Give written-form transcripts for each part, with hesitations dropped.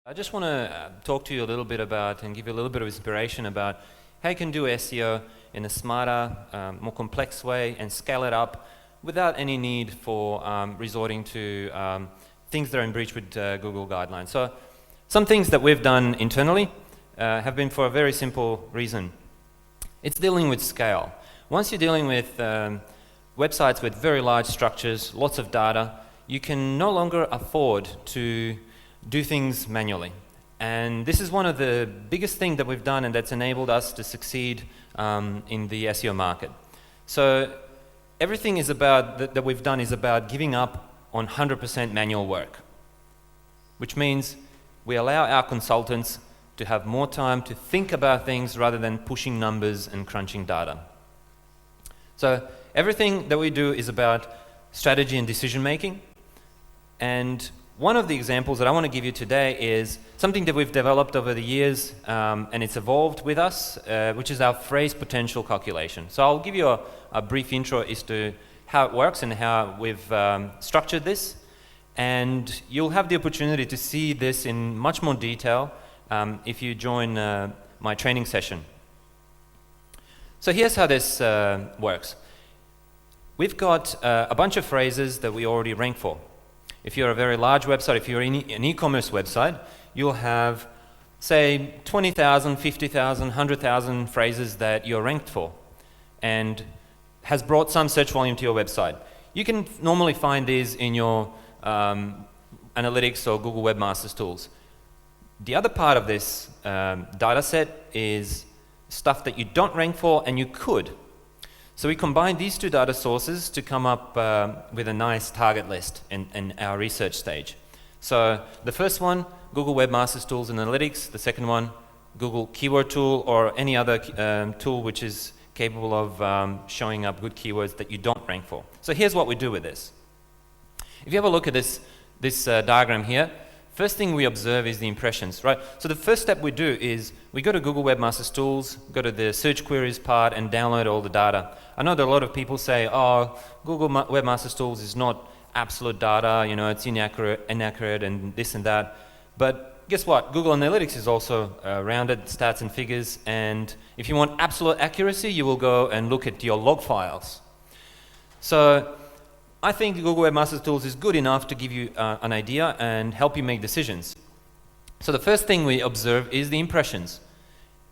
I just want to talk to you a little bit about and give you a little bit of inspiration about how you can do SEO in a smarter, more complex way and scale it up without any need for resorting to things that are in breach with Google guidelines. So some things that we've done internally have been for a very simple reason. It's dealing with scale. Once you're dealing with websites with very large structures, lots of data, you can no longer afford to do things manually. And this is one of the biggest things that we've done and that's enabled us to succeed in the SEO market. So everything is about that we've done is about giving up on 100% manual work, which means we allow our consultants to have more time to think about things rather than pushing numbers and crunching data. So everything that we do is about strategy and decision making. And one of the examples that I want to give you today is something that we've developed over the years and it's evolved with us, which is our phrase potential calculation. So I'll give you a brief intro as to how it works and how we've structured this. And you'll have the opportunity to see this in much more detail if you join my training session. So here's how this works. We've got a bunch of phrases that we already rank for. If you're a very large website, if you're an e-commerce website, you'll have, say, 20,000, 50,000, 100,000 phrases that you're ranked for and has brought some search volume to your website. You can normally find these in your analytics or Google Webmasters tools. The other part of this data set is stuff that you don't rank for and you could. So we combined these two data sources to come up with a nice target list in our research stage. So the first one, Google Webmasters Tools and Analytics. The second one, Google Keyword Tool or any other tool which is capable of showing up good keywords that you don't rank for. So here's what we do with this. If you have a look at this diagram here, first thing we observe is the impressions, right? So the first step we do is we go to Google Webmasters Tools, go to the search queries part and download all the data. I know that a lot of people say, oh, Google Webmasters Tools is not absolute data, you know, it's inaccurate and this and that. But guess what? Google Analytics is also rounded stats and figures, and if you want absolute accuracy, you will go and look at your log files. So I think Google Webmasters Tools is good enough to give you an idea and help you make decisions. So the first thing we observe is the impressions.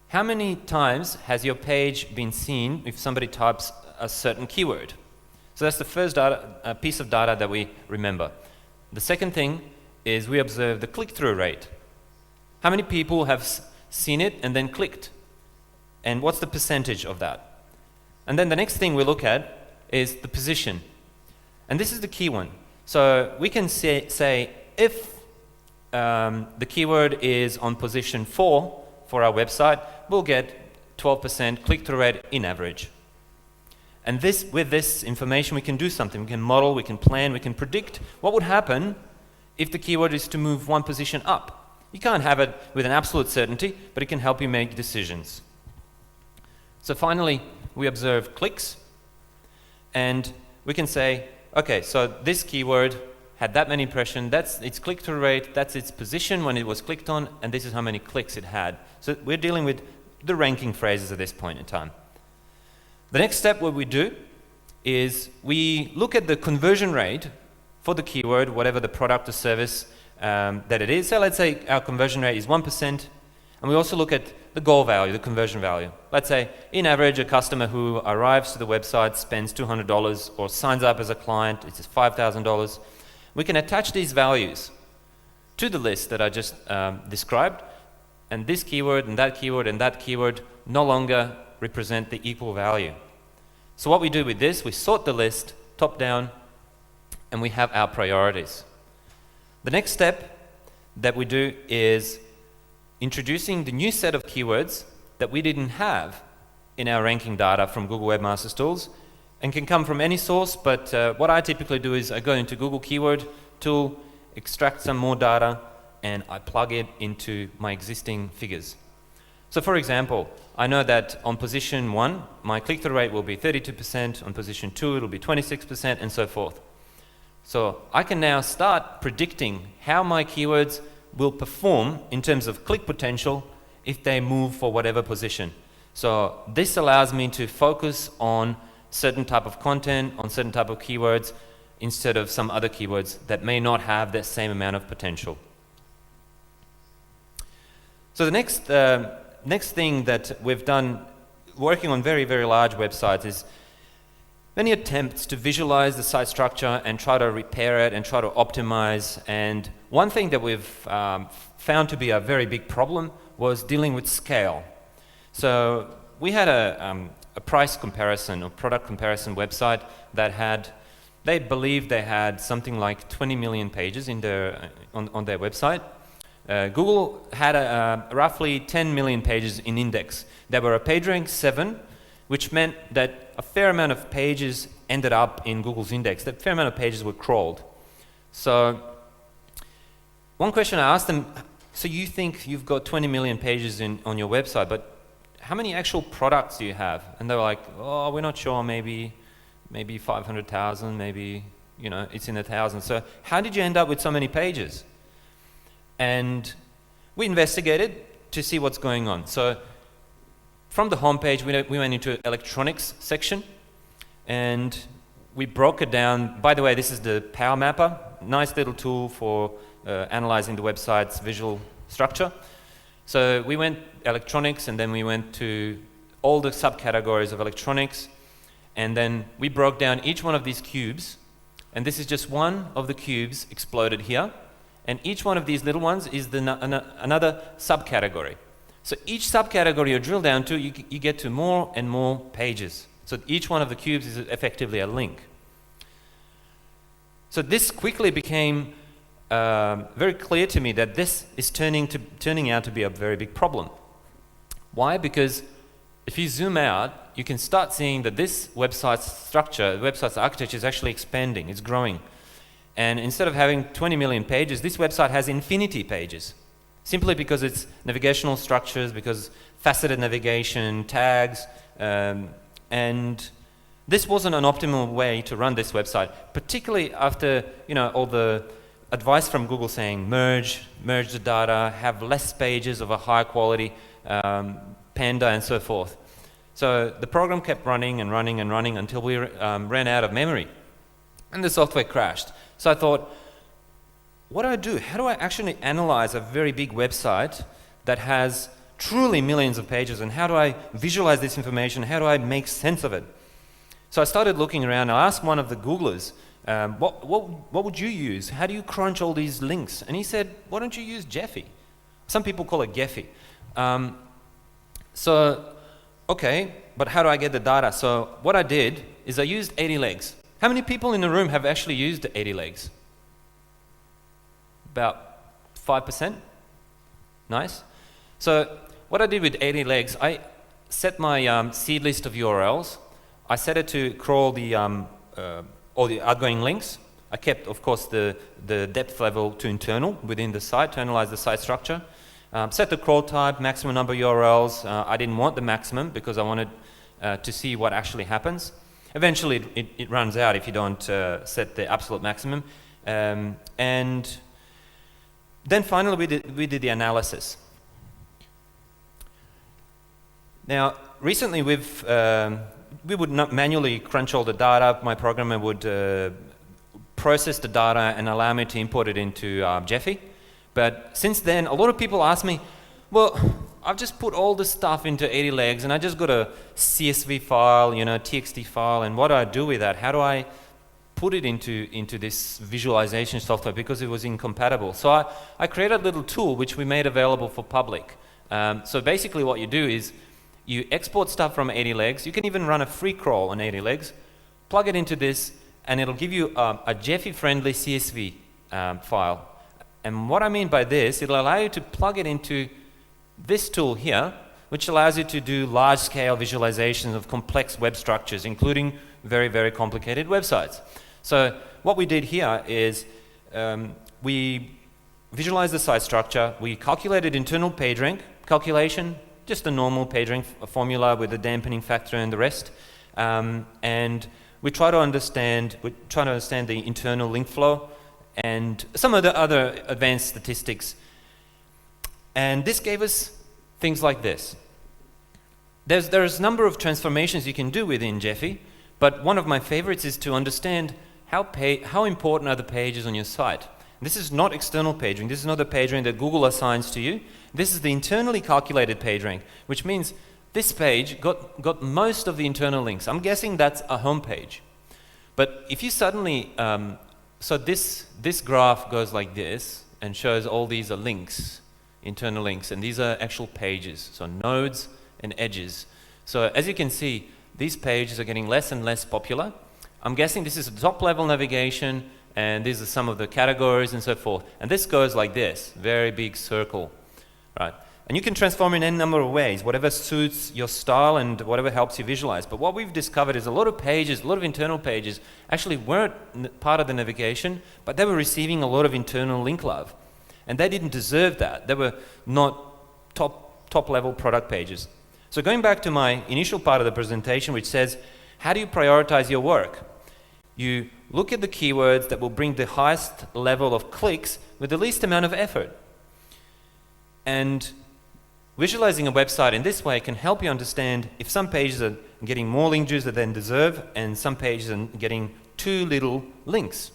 How many times has your page been seen if somebody types a certain keyword? So that's the first piece of data that we remember. The second thing is we observe the click-through rate. How many people have seen it and then clicked? And what's the percentage of that? And then the next thing we look at is the position. And this is the key one. So we can say if the keyword is on position 4 for our website, we'll get 12% click-through rate in average. And with this information, we can do something. We can model, we can plan, we can predict what would happen if the keyword is to move one position up. You can't have it with an absolute certainty, but it can help you make decisions. So finally, we observe clicks, and we can say, okay, so this keyword had that many impressions, that's its click-through rate, that's its position when it was clicked on, and this is how many clicks it had. So we're dealing with the ranking phrases at this point in time. The next step what we do is we look at the conversion rate for the keyword, whatever the product or service that it is. So let's say our conversion rate is 1%, and we also look at the goal value, the conversion value. Let's say, in average, a customer who arrives to the website spends $200 or signs up as a client, it's $5,000. We can attach these values to the list that I just described, and this keyword and that keyword and that keyword no longer represent the equal value. So what we do with this, we sort the list top down, and we have our priorities. The next step that we do is introducing the new set of keywords that we didn't have in our ranking data from Google Webmasters Tools and can come from any source, but what I typically do is I go into Google Keyword Tool, extract some more data, and I plug it into my existing figures. So for example, I know that on position 1, my click-through rate will be 32%, on position 2 it'll be 26%, and so forth. So I can now start predicting how my keywords will perform in terms of click potential if they move for whatever position. So this allows me to focus on certain type of content, on certain type of keywords, instead of some other keywords that may not have that same amount of potential. So the next thing that we've done working on very, very large websites is many attempts to visualize the site structure and try to repair it and try to optimize. And one thing that we've found to be a very big problem was dealing with scale. So we had a price comparison or product comparison website that they believed they had something like 20 million pages in on their website. Google had roughly 10 million pages in index. They were a PageRank 7, which meant that a fair amount of pages ended up in Google's index. That fair amount of pages were crawled. So one question I asked them, so you think you've got 20 million pages on your website, but how many actual products do you have? And they were like, oh, we're not sure, maybe 500,000, maybe, it's in the thousands. So how did you end up with so many pages? And we investigated to see what's going on. So from the homepage, we went into electronics section, and we broke it down. By the way, this is the Power Mapper, nice little tool for analyzing the website's visual structure. So we went electronics, and then we went to all the subcategories of electronics, and then we broke down each one of these cubes, and this is just one of the cubes exploded here, and each one of these little ones is another subcategory. So each subcategory you drill down to, you get to more and more pages. So each one of the cubes is effectively a link. So this quickly became very clear to me that this is turning out to be a very big problem. Why? Because if you zoom out, you can start seeing that this website's structure, the website's architecture is actually expanding, it's growing. And instead of having 20 million pages, this website has infinity pages. Simply because it's navigational structures, because faceted navigation, tags, and this wasn't an optimal way to run this website, particularly after all the advice from Google saying merge the data, have less pages of a high quality, Panda and so forth. So the program kept running and running and running until we ran out of memory, and the software crashed. So I thought, what do I do? How do I actually analyze a very big website that has truly millions of pages, and how do I visualize this information? How do I make sense of it? So I started looking around. I asked one of the Googlers, what would you use? How do you crunch all these links? And he said, why don't you use Gephi? Some people call it Gephi. So, okay, but how do I get the data? So what I did is I used 80 legs. How many people in the room have actually used the 80 legs? About 5%. Nice. So what I did with 80 legs, I set my seed list of URLs. I set it to crawl all the outgoing links. I kept, of course, the depth level to internal within the site, to analyze the site structure. Set the crawl type, maximum number of URLs. I didn't want the maximum because I wanted to see what actually happens. Eventually, it runs out if you don't set the absolute maximum. And then finally, we did the analysis. Now, recently we would not manually crunch all the data. My programmer would process the data and allow me to import it into Gephi. But since then, a lot of people ask me, well, I've just put all this stuff into 80 legs and I just got a CSV file, TXT file, and what do I do with that? How do I put it into this visualization software, because it was incompatible? So I created a little tool which we made available for public. So basically what you do is you export stuff from 80 legs. You can even run a free crawl on 80 legs, plug it into this, and it'll give you a Gephi-friendly CSV file. And what I mean by this, it'll allow you to plug it into this tool here, which allows you to do large-scale visualizations of complex web structures, including very, very complicated websites. So what we did here is we visualized the site structure, we calculated internal PageRank calculation, just a normal PageRank formula with the dampening factor and the rest, and we try to understand the internal link flow and some of the other advanced statistics. And this gave us things like this. There's a number of transformations you can do within Gephi, but one of my favorites is to understand how important are the pages on your site. This is not external PageRank. This is not the PageRank that Google assigns to you. This is the internally calculated PageRank, which means this page got most of the internal links. I'm guessing that's a home page. But if you suddenly, so this graph goes like this and shows all these are links, internal links, and these are actual pages, so nodes and edges. So as you can see, these pages are getting less and less popular. I'm guessing this is top level navigation, and these are some of the categories and so forth. And this goes like this, very big circle, right? And you can transform in any number of ways, whatever suits your style and whatever helps you visualize. But what we've discovered is a lot of pages, a lot of internal pages actually weren't part of the navigation, but they were receiving a lot of internal link love. And they didn't deserve that. They were not top level product pages. So going back to my initial part of the presentation, which says, how do you prioritize your work? You look at the keywords that will bring the highest level of clicks with the least amount of effort. And visualizing a website in this way can help you understand if some pages are getting more link juice than deserve and some pages are getting too little links.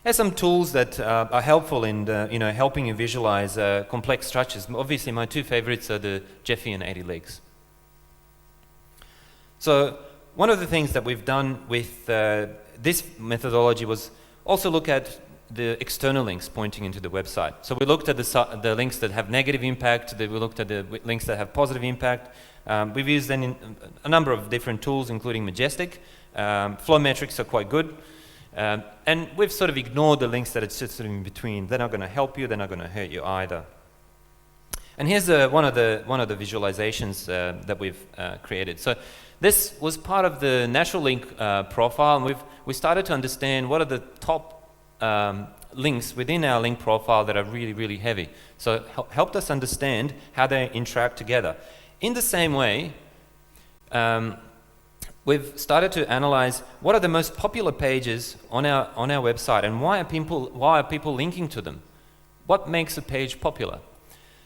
There's some tools that are helpful in helping you visualize complex structures. Obviously, my two favorites are the Gephi and 80 Leaks. So one of the things that we've done with this methodology was also look at the external links pointing into the website. So we looked at the links that have negative impact, we looked at the links that have positive impact. We've used then in a number of different tools, including Majestic. Flow metrics are quite good. And we've sort of ignored the links that are just sort of in between. They're not going to help you, they're not going to hurt you either. And here's one of the visualizations that we've created. So this was part of the natural link profile, and we started to understand what are the top links within our link profile that are really, really heavy. So it helped us understand how they interact together. In the same way, we've started to analyze what are the most popular pages on our website and why are people linking to them? What makes a page popular?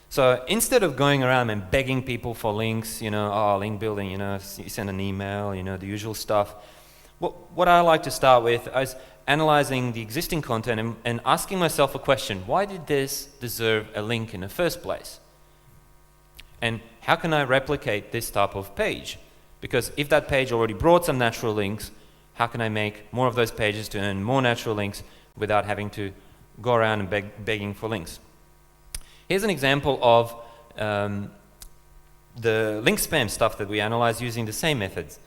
So instead of going around and begging people for links, link building, you send an email, the usual stuff. What I like to start with is analyzing the existing content and asking myself a question: why did this deserve a link in the first place? And how can I replicate this type of page? Because if that page already brought some natural links, how can I make more of those pages to earn more natural links without having to go around and begging for links? Here's an example of the link spam stuff that we analyzed using the same methods.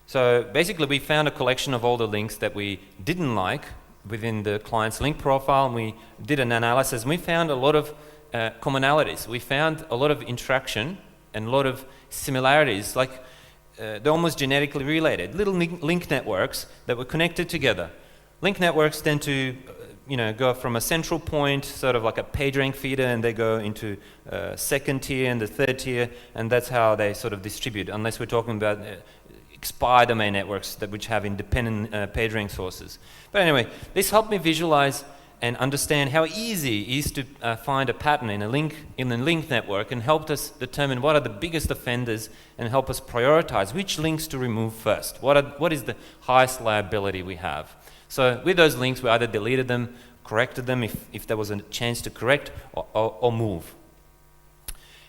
So basically we found a collection of all the links that we didn't like within the client's link profile, and we did an analysis, and we found a lot of commonalities. We found a lot of interaction and a lot of similarities, like they're almost genetically related, little link networks that were connected together. Link networks tend to go from a central point, sort of like a PageRank feeder, and they go into second tier and the third tier, and that's how they sort of distribute, unless we're talking about expire domain networks which have independent PageRank sources. But anyway, this helped me visualize and understand how easy it is to find a pattern in a link network, and helped us determine what are the biggest offenders and help us prioritize which links to remove first. What is the highest liability we have? So with those links, we either deleted them, corrected them if there was a chance to correct, or move.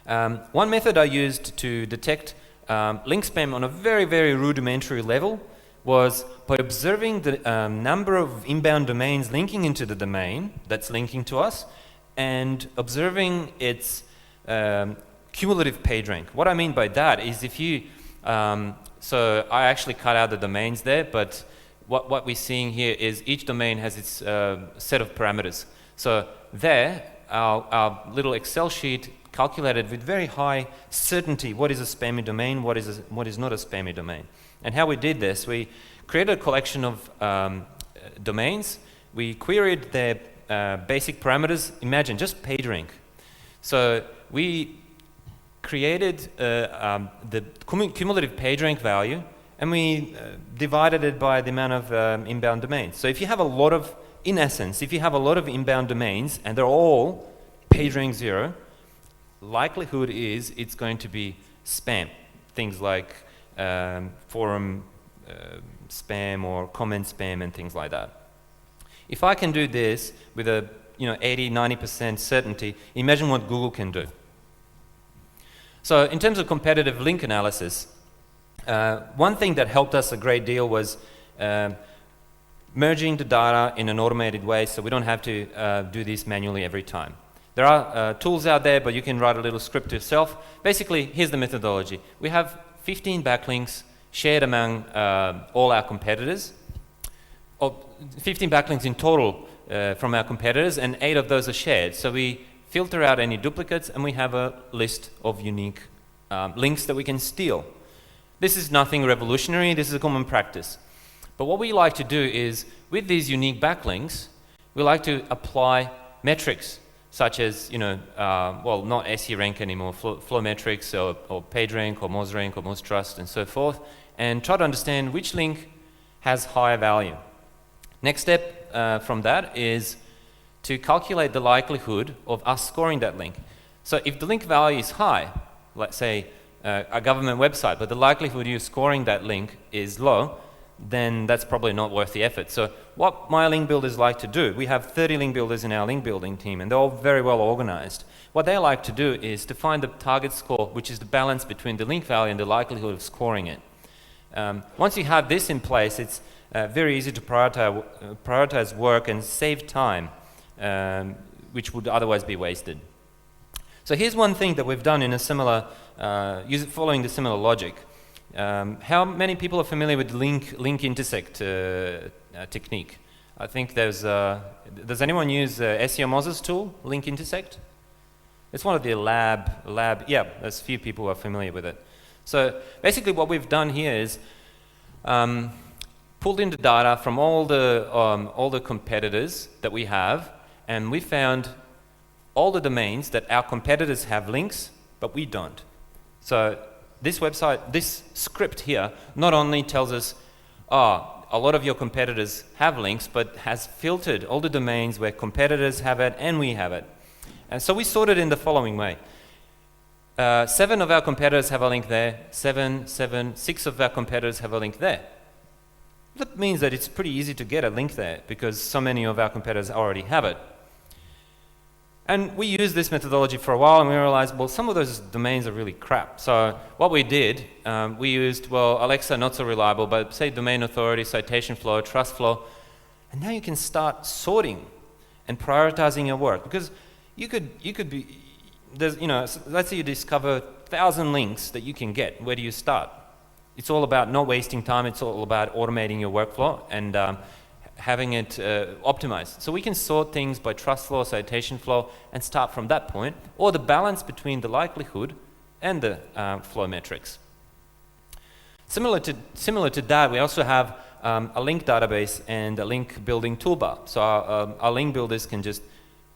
One method I used to detect link spam on a very, very rudimentary level was by observing the number of inbound domains linking into the domain that's linking to us, and observing its cumulative PageRank. What I mean by that is if you, so I actually cut out the domains there, but what we're seeing here is each domain has its set of parameters. So there, our little Excel sheet calculated with very high certainty what is a spammy domain, what is not a spammy domain. And how we did this, we created a collection of domains. We queried their basic parameters. Imagine just PageRank. So we created the cumulative PageRank value, and we divided it by the amount of inbound domains. So if you have a lot of, in essence, if you have a lot of inbound domains and they're all PageRank 0, likelihood is it's going to be spam. Things like forum spam or comment spam and things like that. If I can do this with a 80-90% certainty, imagine what Google can do. So in terms of competitive link analysis, one thing that helped us a great deal was merging the data in an automated way so we don't have to do this manually every time. There are tools out there, but you can write a little script yourself. Basically, here's the methodology. We have 15 backlinks shared among all our competitors, or 15 backlinks in total from our competitors, and 8 of those are shared. So we filter out any duplicates, and we have a list of unique links that we can steal. This is nothing revolutionary, this is a common practice. But what we like to do is, with these unique backlinks, we like to apply metrics, such as, well, not SE rank anymore, flow metrics or PageRank or MozRank or MozTrust and so forth, and try to understand which link has higher value. Next step from that is to calculate the likelihood of us scoring that link. So if the link value is high, let's say a government website, but the likelihood you scoring that link is low, then that's probably not worth the effort. So what my link builders like to do, we have 30 link builders in our link building team, and they're all very well organized. What they like to do is to find the target score, which is the balance between the link value and the likelihood of scoring it. Once you have this in place, it's very easy to prioritize work and save time, which would otherwise be wasted. So here's one thing that we've done in a similar, following the similar logic. How many people are familiar with Link Intersect technique? I think does anyone use SEO Moz's tool, Link Intersect? It's one of the yeah, there's a few people who are familiar with it. So basically what we've done here is pulled in the data from all the competitors that we have, and we found all the domains that our competitors have links, but we don't. So this website, this script here, not only tells us, a lot of your competitors have links, but has filtered all the domains where competitors have it and we have it. And so we sorted in the following way. 7 of our competitors have a link there, 6 of our competitors have a link there. That means that it's pretty easy to get a link there because so many of our competitors already have it. And we used this methodology for a while, and we realized, well, some of those domains are really crap. So what we did, we used, well, Alexa, not so reliable, but say domain authority, citation flow, trust flow, and now you can start sorting and prioritizing your work, because you could be, there's, let's say you discover 1,000 links that you can get. Where do you start? It's all about not wasting time. It's all about automating your workflow and having it optimized. So we can sort things by trust flow, citation flow, and start from that point, or the balance between the likelihood and the flow metrics. Similar to that, we also have a link database and a link building toolbar. So our link builders can just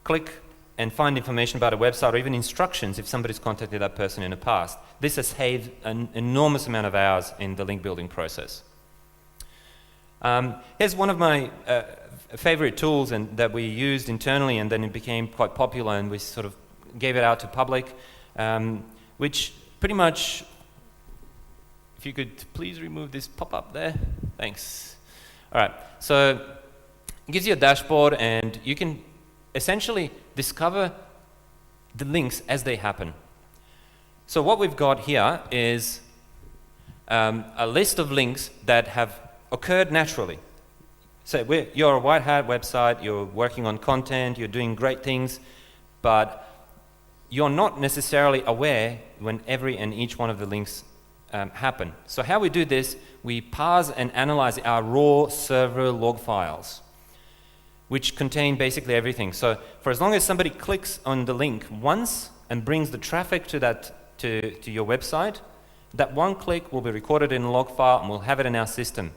click and find information about a website, or even instructions if somebody's contacted that person in the past. This has saved an enormous amount of hours in the link building process. Here's one of my favorite tools that we used internally, and then it became quite popular, and we sort of gave it out to public, which pretty much, if you could please remove this pop-up there. Thanks. All right, so it gives you a dashboard, and you can essentially discover the links as they happen. So what we've got here is a list of links that have occurred naturally. So you're a white hat website, you're working on content, you're doing great things, but you're not necessarily aware when every and each one of the links happen. So how we do this, we parse and analyze our raw server log files, which contain basically everything. So for as long as somebody clicks on the link once and brings the traffic to your website, that one click will be recorded in a log file, and we'll have it in our system.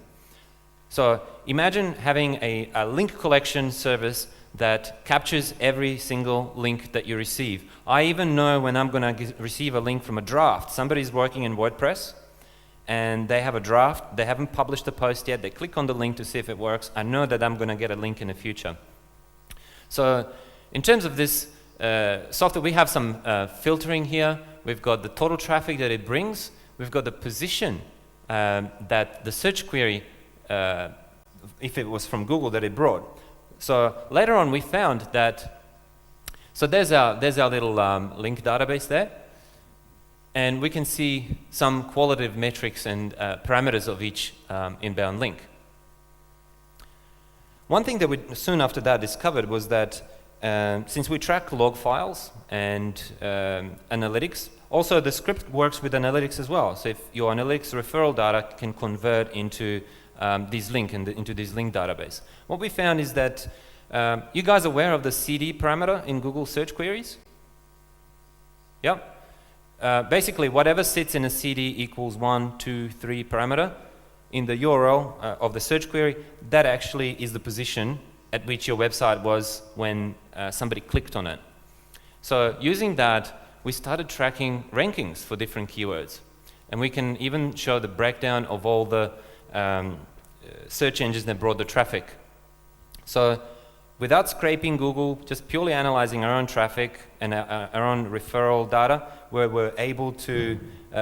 So imagine having a link collection service that captures every single link that you receive. I even know when I'm going to receive a link from a draft. Somebody's working in WordPress, and they have a draft, they haven't published the post yet, they click on the link to see if it works. I know that I'm going to get a link in the future. So in terms of this software, we have some filtering here. We've got the total traffic that it brings. We've got the position that the search query, if it was from Google, that it brought. So later on we found that, so there's our little link database there. And we can see some qualitative metrics and parameters of each inbound link. One thing that we soon after that discovered was that since we track log files and analytics, also the script works with analytics as well. So if your analytics referral data can convert into these link into this link database. What we found is that you guys are aware of the CD parameter in Google search queries? Yep. Basically, whatever sits in a CD equals 1, 2, 3 parameter in the URL of the search query, that actually is the position at which your website was when somebody clicked on it. So using that, we started tracking rankings for different keywords. And we can even show the breakdown of all the search engines that brought the traffic. So without scraping Google, just purely analyzing our own traffic and our own referral data, we're able to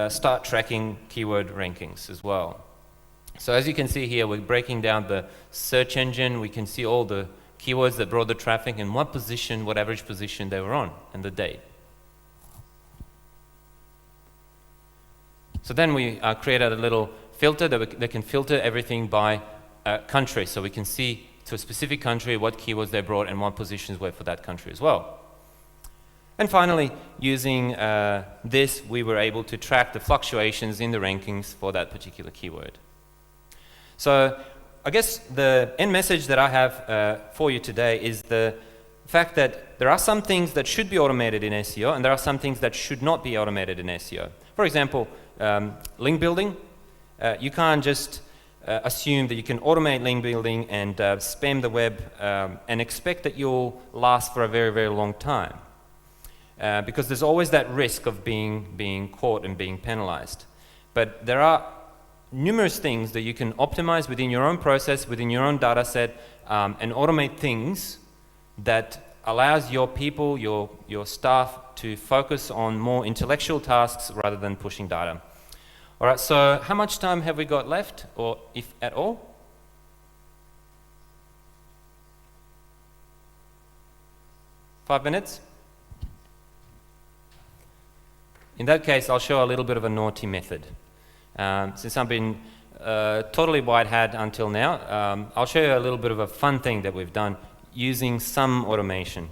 start tracking keyword rankings as well. So as you can see here, we're breaking down the search engine. We can see all the keywords that brought the traffic and what position, what average position they were on, and the date. So then we created a little filter that can filter everything by country. So we can see to a specific country what keywords they brought and what positions were for that country as well. And finally, using this, we were able to track the fluctuations in the rankings for that particular keyword. So I guess the end message that I have for you today is the fact that there are some things that should be automated in SEO and there are some things that should not be automated in SEO. For example, link building. You can't just assume that you can automate link building and spam the web and expect that you'll last for a very, very long time. Because there's always that risk of being caught and being penalized. But there are numerous things that you can optimize within your own process, within your own data set, and automate things that allows your people, your staff to focus on more intellectual tasks rather than pushing data. All right, so how much time have we got left, or if at all? Five minutes? In that case, I'll show a little bit of a naughty method. Since I've been totally white hat until now, I'll show you a little bit of a fun thing that we've done using some automation.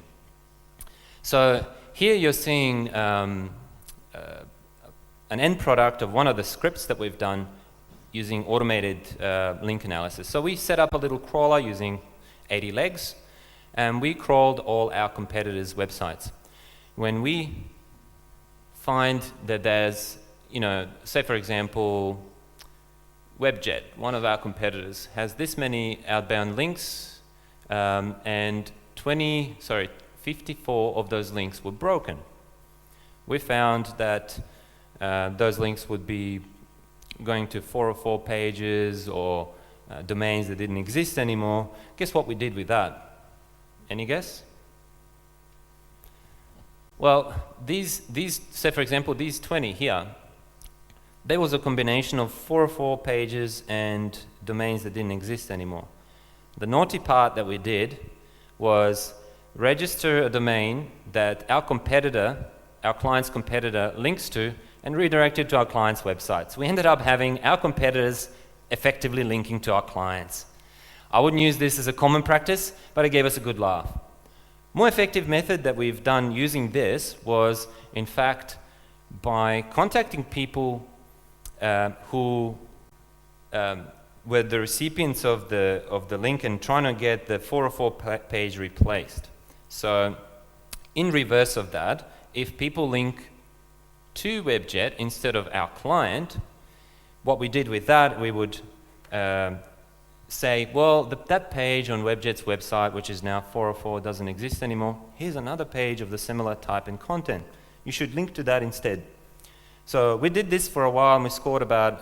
So here you're seeing an end product of one of the scripts that we've done using automated link analysis. So we set up a little crawler using 80 legs, and we crawled all our competitors' websites. When we find that there's, say for example, Webjet, one of our competitors, has this many outbound links, and 54 of those links were broken. We found that those links would be going to 404 pages or domains that didn't exist anymore. Guess what we did with that? Any guess? Well, these, say for example, these 20 here, there was a combination of 404 pages and domains that didn't exist anymore. The naughty part that we did was register a domain that our competitor, our client's competitor, links to and redirect it to our client's website. So we ended up having our competitors effectively linking to our clients. I wouldn't use this as a common practice, but it gave us a good laugh. More effective method that we've done using this was, in fact, by contacting people who were the recipients of the link and trying to get the 404 page replaced. So in reverse of that, if people link to Webjet instead of our client, what we did with that, we would say, well, that page on Webjet's website, which is now 404, doesn't exist anymore. Here's another page of the similar type and content. You should link to that instead. So we did this for a while, and we scored about,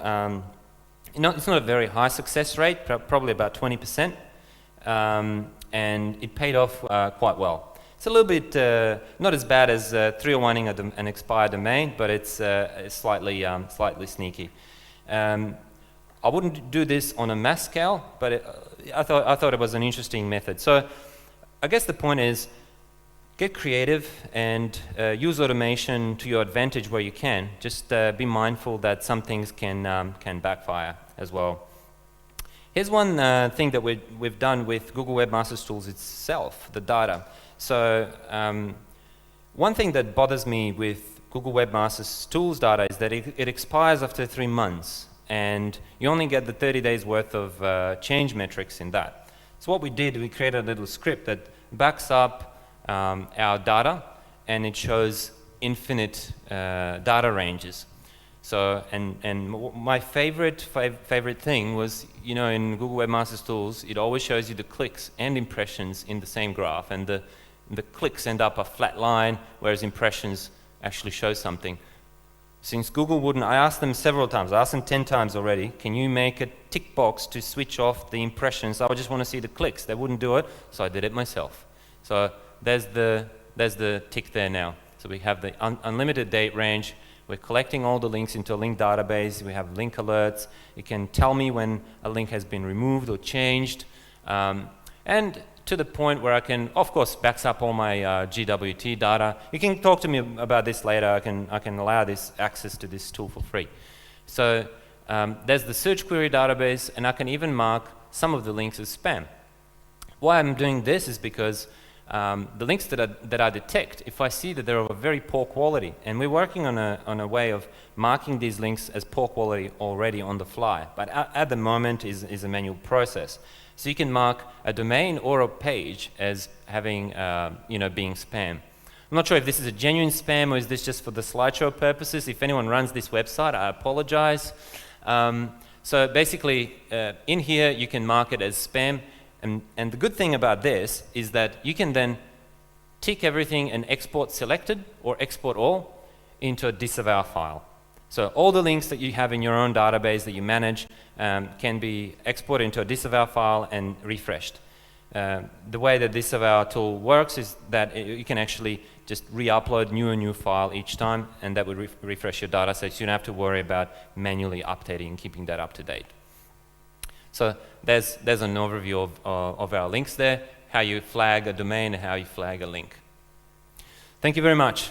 it's not a very high success rate, probably about 20%, and it paid off quite well. It's a little bit not as bad as 301ing an expired domain, but it's slightly sneaky. I wouldn't do this on a mass scale, but I thought it was an interesting method. So I guess the point is, get creative and use automation to your advantage where you can. Just be mindful that some things can backfire as well. Here's one thing that we've done with Google Webmasters Tools itself, the data. So one thing that bothers me with Google Webmasters Tools data is that it expires after 3 months, and you only get the 30 days worth of change metrics in that. So what we did, we created a little script that backs up our data, and it shows infinite data ranges. So, and my favorite thing was, you know, in Google Webmasters Tools, it always shows you the clicks and impressions in the same graph, and the clicks end up a flat line, whereas impressions actually show something. Since Google wouldn't, I asked them several times, I asked them 10 times already, can you make a tick box to switch off the impressions? I just want to see the clicks. They wouldn't do it, so I did it myself. So there's the tick there now. So we have the unlimited date range. We're collecting all the links into a link database. We have link alerts. It can tell me when a link has been removed or changed. And to the point where I can, of course, backs up all my GWT data. You can talk to me about this later. I can allow this access to this tool for free. So there's the search query database, and I can even mark some of the links as spam. Why I'm doing this is because the links that I detect, if I see that they're of a very poor quality, and we're working on a way of marking these links as poor quality already on the fly, but at the moment is a manual process. So you can mark a domain or a page as having, being spam. I'm not sure if this is a genuine spam or is this just for the slideshow purposes. If anyone runs this website, I apologize. So basically, in here you can mark it as spam. And the good thing about this is that you can then tick everything and export selected or export all into a disavow file. So all the links that you have in your own database that you manage can be exported into a disavow file and refreshed. The way the disavow tool works is that you can actually just re-upload a new file each time, and that would refresh your data, so you don't have to worry about manually updating and keeping that up to date. So there's an overview of our links there, how you flag a domain and how you flag a link. Thank you very much.